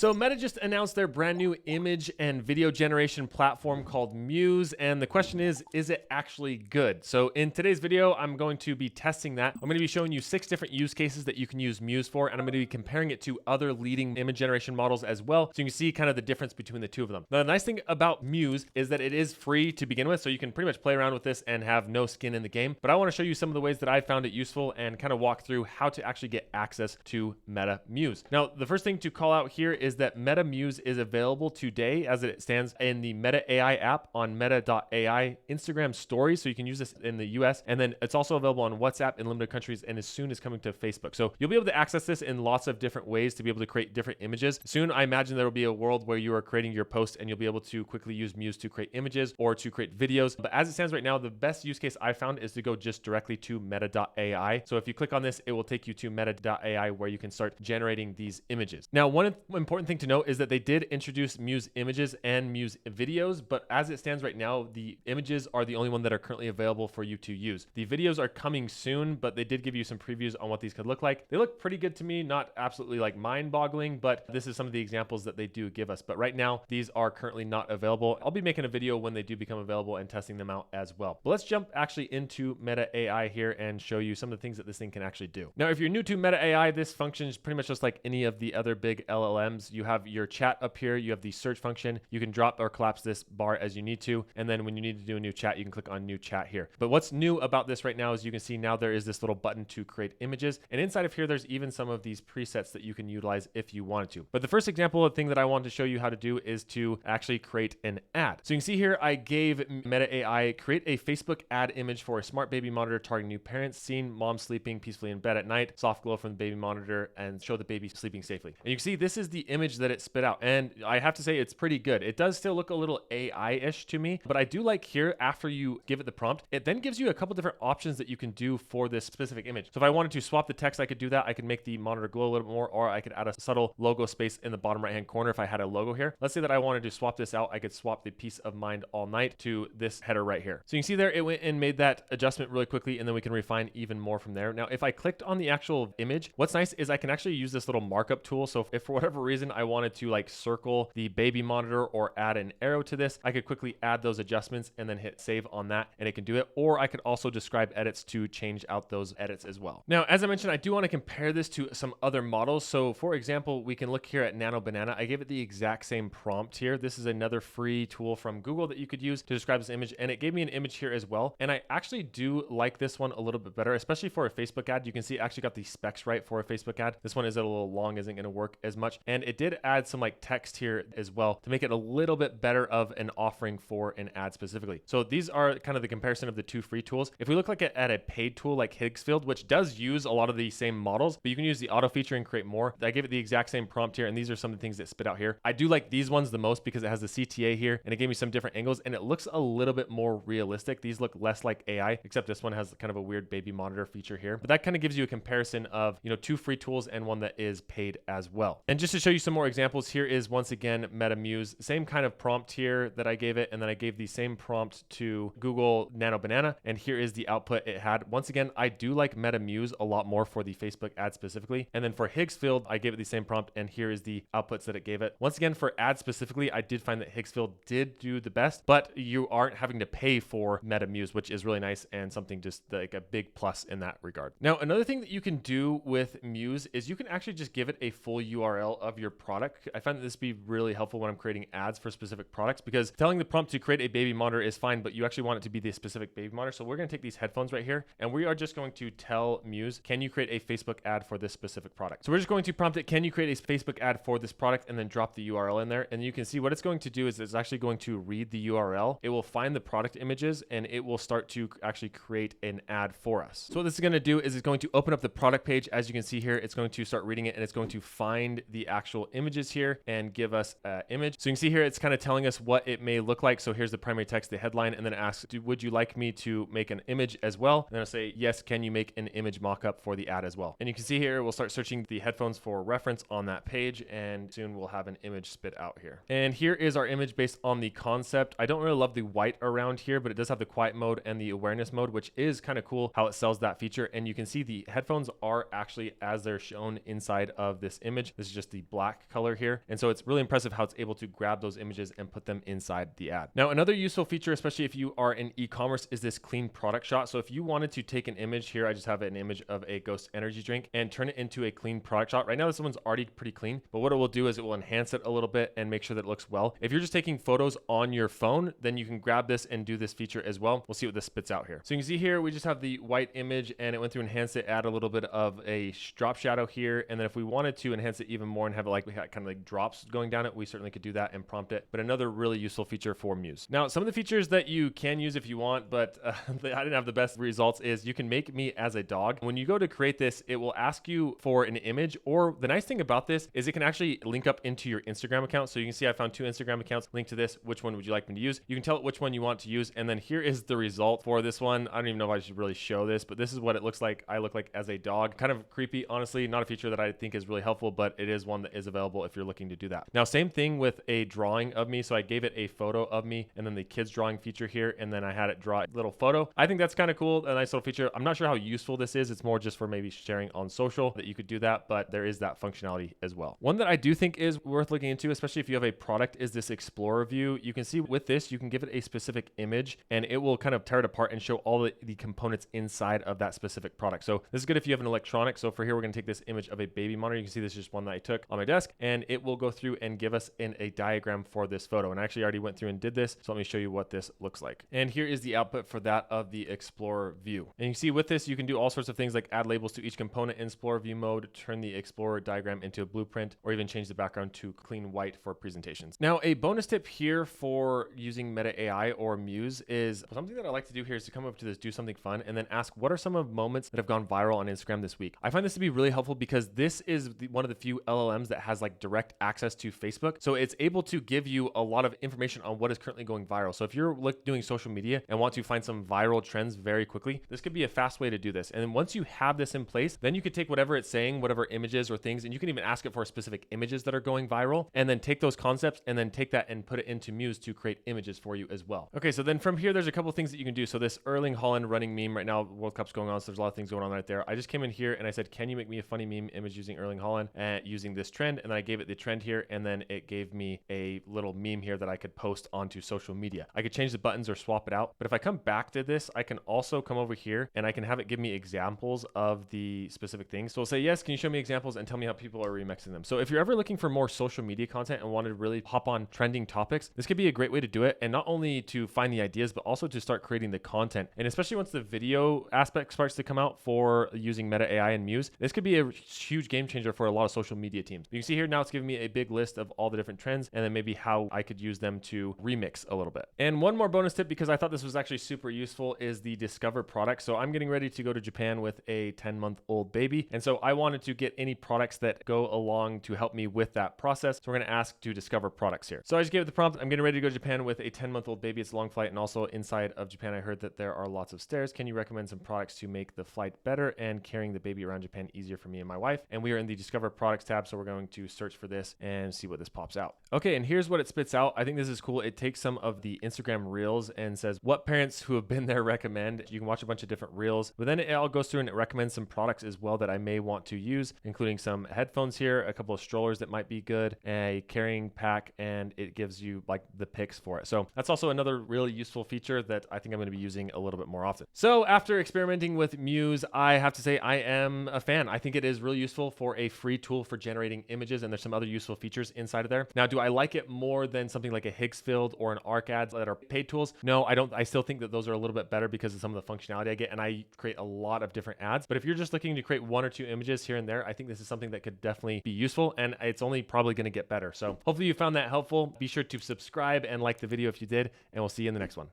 So Meta just announced their brand new image and video generation platform called Muse, and the question is it actually good? So in today's video, I'm going to be testing that. I'm going to be showing you 6 different use cases that you can use Muse for, and I'm going to be comparing it to other leading image generation models as well, so you can see kind of the difference between the two of them. Now, the nice thing about Muse is that it is free to begin with, so you can pretty much play around with this and have no skin in the game. But I want to show you some of the ways that I found it useful and kind of walk through how to actually get access to Meta Muse. Now, the first thing to call out here is that Meta Muse is available today as it stands in the meta.ai app on meta.ai Instagram stories, so you can use this in the US, and then it's also available on WhatsApp in limited countries, and as soon as coming to Facebook. So you'll be able to access this in lots of different ways to be able to create different images. Soon, I imagine there will be a world where you are creating your post and you'll be able to quickly use Muse to create images or to create videos. But as it stands right now, the best use case I found is to go just directly to meta.ai. So if you click on this, it will take you to meta.ai where you can start generating these images. Now, one important thing to note is that they did introduce Muse Images and Muse Videos, but as it stands right now, the images are the only one that are currently available for you to use. The videos are coming soon, but they did give you some previews on what these could look like. They look pretty good to me, not absolutely like mind-boggling, but this is some of the examples that they do give us. But right now, these are currently not available. I'll be making a video when they do become available and testing them out as well. But let's jump actually into Meta AI here and show you some of the things that this thing can actually do. Now, if you're new to Meta AI, this functions pretty much just like any of the other big LLMs. You have your chat up here, you have the search function. You can drop or collapse this bar as you need to. And then when you need to do a new chat, you can click on new chat here. But what's new about this right now is you can see now there is this little button to create images. And inside of here, there's even some of these presets that you can utilize if you wanted to. But the first example of thing that I wanted to show you how to do is to actually create an ad. So you can see here, I gave Meta AI create a Facebook ad image for a smart baby monitor targeting new parents, seeing mom sleeping peacefully in bed at night, soft glow from the baby monitor, and show the baby sleeping safely. And you can see this is the image that it spit out. And I have to say it's pretty good. It does still look a little AI-ish to me, but I do like here after you give it the prompt, it then gives you a couple different options that you can do for this specific image. So if I wanted to swap the text, I could do that. I could make the monitor glow a little bit more, or I could add a subtle logo space in the bottom right-hand corner if I had a logo here. Let's say that I wanted to swap this out. I could swap the peace of mind all night to this header right here. So you can see there, it went and made that adjustment really quickly, and then we can refine even more from there. Now, if I clicked on the actual image, what's nice is I can actually use this little markup tool. So if for whatever reason I wanted to like circle the baby monitor or add an arrow to this, I could quickly add those adjustments and then hit save on that, and it can do it. Or I could also describe edits to change out those edits as well. Now, as I mentioned, I do want to compare this to some other models. So for example, we can look here at Nano Banana. I gave it the exact same prompt here. This is another free tool from Google that you could use to describe this image, and it gave me an image here as well. And I actually do like this one a little bit better, especially for a Facebook ad. You can see it actually got the specs right for a Facebook ad. This one is a little long, isn't going to work as much. And it did add some like text here as well to make it a little bit better of an offering for an ad specifically. So these are kind of the comparison of the two free tools. If we look like at a paid tool like Higgsfield, which does use a lot of the same models, but you can use the auto feature and create more. I gave it the exact same prompt here, and these are some of the things that spit out here. I do like these ones the most because it has the CTA here, and it gave me some different angles, and it looks a little bit more realistic. These look less like AI, except this one has kind of a weird baby monitor feature here. But that kind of gives you a comparison of, you know, two free tools and one that is paid as well. And just to show you some more examples, here is once again Meta Muse, same kind of prompt here that I gave it, and then I gave the same prompt to Google Nano Banana, and here is the output it had. Once again, I do like Meta Muse a lot more for the Facebook ad specifically. And then for Higgsfield, I gave it the same prompt, and here is the outputs that it gave it. Once again, for ads specifically, I did find that Higgsfield did do the best, but you aren't having to pay for Meta Muse, which is really nice and something just like a big plus in that regard. Now, another thing that you can do with Muse is you can actually just give it a full URL of your product. I find that this be really helpful when I'm creating ads for specific products, because telling the prompt to create a baby monitor is fine, but you actually want it to be the specific baby monitor. So we're going to take these headphones right here, and we are just going to tell Muse, can you create a Facebook ad for this specific product? So we're just going to prompt it, can you create a Facebook ad for this product, and then drop the URL in there. And you can see what it's going to do is it's actually going to read the URL. It will find the product images, and it will start to actually create an ad for us. So what this is going to do is it's going to open up the product page. As you can see here, it's going to start reading it, and it's going to find the actual images here and give us an image. So you can see here, it's kind of telling us what it may look like. So here's the primary text, the headline, and then it asks, would you like me to make an image as well? And then I'll say, yes, can you make an image mockup for the ad as well? And you can see here, we'll start searching the headphones for reference on that page, and soon we'll have an image spit out here. And here is our image based on the concept. I don't really love the white around here, but it does have the quiet mode and the awareness mode, which is kind of cool how it sells that feature. And you can see the headphones are actually as they're shown inside of this image. This is just the black black color here. And so it's really impressive how it's able to grab those images and put them inside the ad. Now, another useful feature, especially if you are in e-commerce, is this clean product shot. So if you wanted to take an image here, I just have an image of a Ghost energy drink and turn it into a clean product shot. Right now, this one's already pretty clean, but what it will do is it will enhance it a little bit and make sure that it looks well. If you're just taking photos on your phone, then you can grab this and do this feature as well. We'll see what this spits out here. So you can see here, we just have the white image and it went through enhance it, add a little bit of a drop shadow here. And then if we wanted to enhance it even more and have it like we had kind of like drops going down it, we certainly could do that and prompt it. But another really useful feature for Muse. Now, some of the features that you can use if you want, but I didn't have the best results, is you can make me as a dog. When you go to create this, it will ask you for an image, or the nice thing about this is it can actually link up into your Instagram account. So you can see I found 2 Instagram accounts linked to this. Which one would you like me to use? You can tell it which one you want to use. And then here is the result for this one. I don't even know if I should really show this, but this is what it looks like. I look like as a dog. Kind of creepy, honestly. Not a feature that I think is really helpful, but it is one that is available if you're looking to do that. Now, same thing with a drawing of me. So I gave it a photo of me and then the kids drawing feature here. And then I had it draw a little photo. I think that's kind of cool. A nice little feature. I'm not sure how useful this is. It's more just for maybe sharing on social that you could do that, but there is that functionality as well. One that I do think is worth looking into, especially if you have a product, is this Explorer view. You can see with this, you can give it a specific image and it will kind of tear it apart and show all the components inside of that specific product. So this is good if you have an electronic. So for here, we're going to take this image of a baby monitor. You can see this is just one that I took on my desk and it will go through and give us in a diagram for this photo. And I actually already went through and did this. So let me show you what this looks like. And here is the output for that of the Explorer view. And you can see with this, you can do all sorts of things like add labels to each component in Explorer view mode, turn the Explorer diagram into a blueprint, or even change the background to clean white for presentations. Now, a bonus tip here for using Meta AI or Muse is something that I like to do here is to come up to this, do something fun, and then ask what are some of moments that have gone viral on Instagram this week. I find this to be really helpful because this is one of the few LLMs that has like direct access to Facebook. So it's able to give you a lot of information on what is currently going viral. So if you're doing social media and want to find some viral trends very quickly, this could be a fast way to do this. And then once you have this in place, then you could take whatever it's saying, whatever images or things, and you can even ask it for specific images that are going viral, and then take those concepts and then take that and put it into Muse to create images for you as well. Okay, so then from here, there's a couple of things that you can do. So this Erling Haaland running meme right now, World Cup's going on, so there's a lot of things going on right there. I just came in here and I said, can you make me a funny meme image using Erling Haaland and using this trend? And then I gave it the trend here, and then it gave me a little meme here that I could post onto social media. I could change the buttons or swap it out, but if I come back to this, I can also come over here and I can have it give me examples of the specific things. So I'll say, yes, can you show me examples and tell me how people are remixing them? So if you're ever looking for more social media content and want to really hop on trending topics, this could be a great way to do it. And not only to find the ideas, but also to start creating the content. And especially once the video aspect starts to come out for using Meta AI and Muse, this could be a huge game changer for a lot of social media teams. You can see here now it's giving me a big list of all the different trends and then maybe how I could use them to remix a little bit. And one more bonus tip, because I thought this was actually super useful, is the discover product. So I'm getting ready to go to Japan with a 10-month-old baby. And so I wanted to get any products that go along to help me with that process. So we're going to ask to discover products here. So I just gave it the prompt. I'm getting ready to go to Japan with a 10-month-old baby. It's a long flight. And also inside of Japan, I heard that there are lots of stairs. Can you recommend some products to make the flight better and carrying the baby around Japan easier for me and my wife? And we are in the discover products tab. So we're going to search for this and see what this pops out. Okay, and here's what it spits out. I think this is cool. It takes some of the Instagram reels and says what parents who have been there recommend. You can watch a bunch of different reels, but then it all goes through and it recommends some products as well that I may want to use, including some headphones here, a couple of strollers that might be good, a carrying pack, and it gives you like the pics for it. So that's also another really useful feature that I think I'm going to be using a little bit more often. So after experimenting with Muse, I have to say I am a fan. I think it is really useful for a free tool for generating images, and there's some other useful features inside of there. Now, do I like it more than something like a Higgsfield or an ArcAds that are paid tools? No, I don't. I still think that those are a little bit better because of some of the functionality I get, and I create a lot of different ads. But if you're just looking to create 1 or 2 images here and there, I think this is something that could definitely be useful, and it's only probably going to get better. So hopefully you found that helpful. Be sure to subscribe and like the video if you did, and we'll see you in the next one.